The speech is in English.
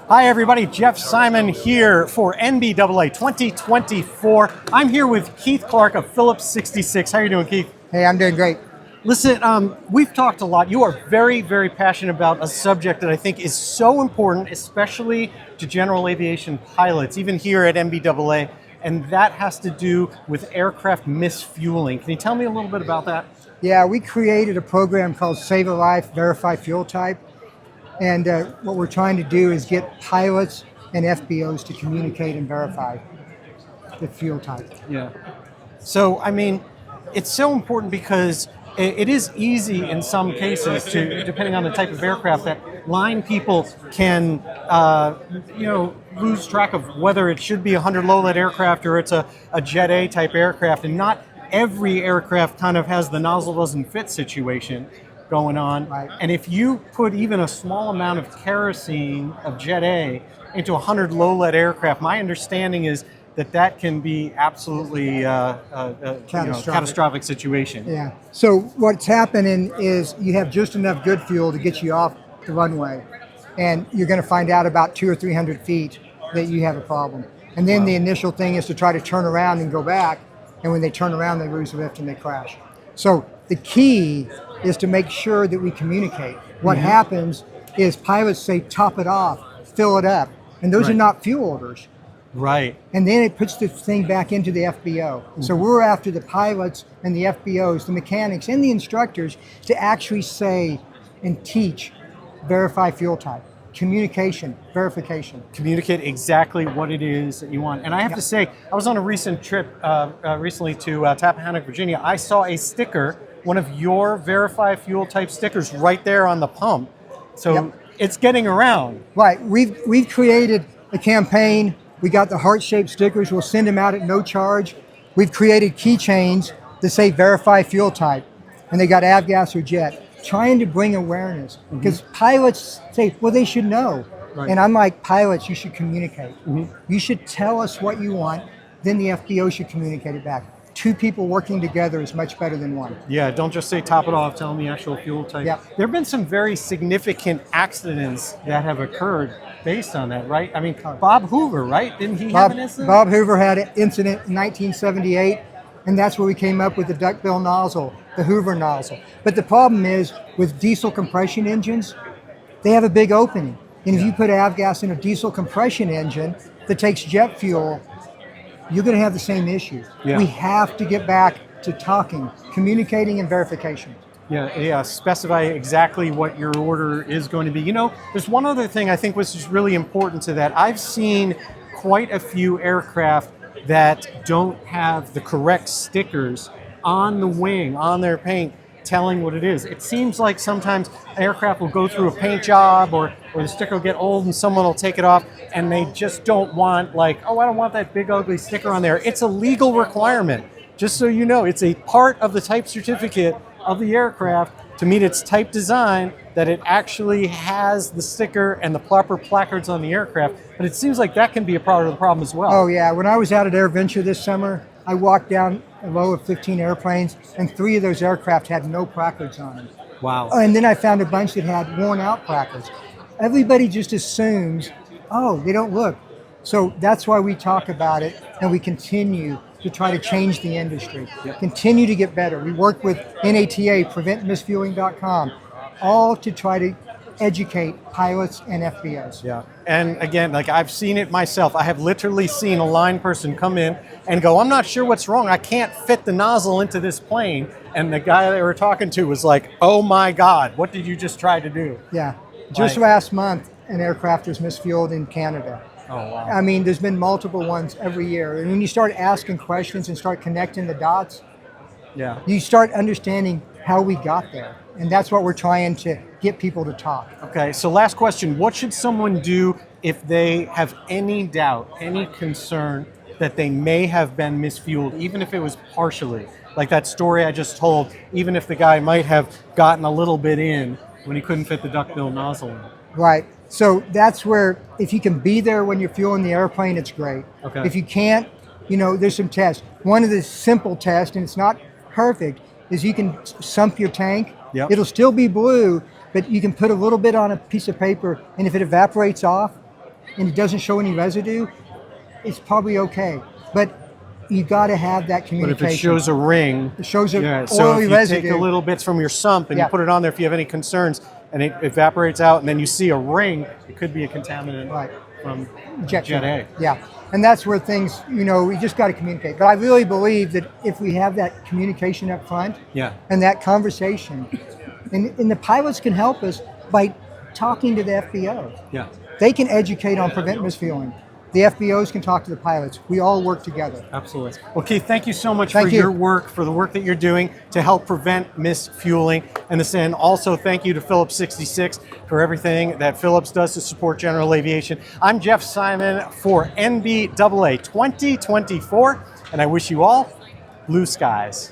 Hi everybody, Jeff Simon here for NBAA 2024. I'm here with Keith Clark of Phillips 66. How are you doing, Keith? Hey, I'm doing great. Listen, we've talked a lot. You are very, very passionate about a subject that I think is so important, especially to general aviation pilots, even here at NBAA, and that has to do with aircraft misfueling. Can you tell me a little bit about that? Yeah, we created a program called Save a Life, Verify Fuel Type. And what we're trying to do is get pilots and FBOs to communicate and verify the fuel type. Yeah. So, I mean, it's so important because it is easy in some cases to, depending on the type of aircraft, that line people can, lose track of whether it should be a 100 low lead aircraft or it's a Jet A type aircraft, and not every aircraft kind of has the nozzle doesn't fit situation going on. Right. And if you put even a small amount of kerosene of Jet A into a 100 low lead aircraft, my understanding is that can be absolutely a catastrophic situation. Yeah. So what's happening is you have just enough good fuel to get you off the runway, and you're going to find out about 200 or 300 feet that you have a problem. And then the initial thing is to try to turn around and go back, and when they turn around, they lose lift and they crash. So the key is to make sure that we communicate. What happens is pilots say, top it off, fill it up, and those are not fuel orders. Right. And then it puts the thing back into the FBO. So we're after the pilots and the FBOs, the mechanics and the instructors to actually say and teach, verify fuel type, communication, verification. Communicate exactly what it is that you want. And I have to say, I was on a recent trip recently to Tappahannock, Virginia. I saw a sticker, one of your verify fuel type stickers right there on the pump. So it's getting around. Right, we've created a campaign. We got the heart-shaped stickers. We'll send them out at no charge. We've created keychains that say verify fuel type, and they got avgas or jet, trying to bring awareness. Because pilots say, well, they should know. Right. And I'm like, pilots, you should communicate. You should tell us what you want, then the FBO should communicate it back. Two people working together is much better than one. Yeah, don't just say top it off, tell them the actual fuel type. Yep. There have been some very significant accidents that have occurred based on that, right? I mean, Bob Hoover, right? Didn't he have an incident? Bob Hoover had an incident in 1978, and that's where we came up with the duckbill nozzle, the Hoover nozzle. But the problem is, with diesel compression engines, they have a big opening. And if you put avgas in a diesel compression engine that takes jet fuel, you're going to have the same issue. Yeah. We have to get back to talking, communicating, and verification. Yeah, specify exactly what your order is going to be. You know, there's one other thing I think was just really important to that. I've seen quite a few aircraft that don't have the correct stickers on the wing, on their paint, telling what it is. It seems like sometimes an aircraft will go through a paint job or the sticker will get old and someone will take it off and they just don't want, like, oh, I don't want that big ugly sticker on there. It's a legal requirement. Just so you know, it's a part of the type certificate of the aircraft to meet its type design that it actually has the sticker and the proper placards on the aircraft. But it seems like that can be a part of the problem as well. Oh yeah, when I was out at AirVenture this summer, I walked down a row of 15 airplanes, and 3 of those aircraft had no placards on them. Wow. And then I found a bunch that had worn out placards. Everybody just assumes, oh, they don't look. So that's why we talk about it, and we continue to try to change the industry, continue to get better. We work with NATA, PreventMisfueling.com, all to try to educate pilots and FBOs. Yeah, and again, like I've seen it myself. I have literally seen a line person come in and go, I'm not sure what's wrong. I can't fit the nozzle into this plane. And the guy they were talking to was like, oh my God, what did you just try to do? Yeah, just last month, an aircraft was misfueled in Canada. Oh, wow. I mean, there's been multiple ones every year. And when you start asking questions and start connecting the dots, you start understanding how we got there. And that's what we're trying to get people to talk. Okay, so last question. What should someone do if they have any doubt, any concern that they may have been misfueled, even if it was partially? Like that story I just told, even if the guy might have gotten a little bit in when he couldn't fit the duckbill nozzle in. Right. So that's where, if you can be there when you're fueling the airplane, it's great. Okay. If you can't, there's some tests. One of the simple tests, and it's not perfect, is you can sump your tank. Yep. It'll still be blue, But you can put a little bit on a piece of paper, and if it evaporates off and it doesn't show any residue, it's probably okay. But you got to have that But communication. if it shows a ring, It shows a yeah, oily so if you residue. take the little bits from your sump and you Yeah. put it on there, if you have any concerns, and it evaporates out, and then you see a ring, it could be a contaminant Right. from Jet Jet A. fuel. Yeah, and that's where things, we just got to communicate. But I really believe that if we have that communication up front Yeah. and that conversation, and the pilots can help us by talking to the FBO. Yeah. They can educate on prevent misfueling. The FBOs can talk to the pilots. We all work together. Absolutely. Well, Keith, thank you so much Thank for you. your work, for the work that you're doing to help prevent misfueling. And also thank you to Phillips 66 for everything that Phillips does to support general aviation. I'm Jeff Simon for NBAA 2024, and I wish you all blue skies.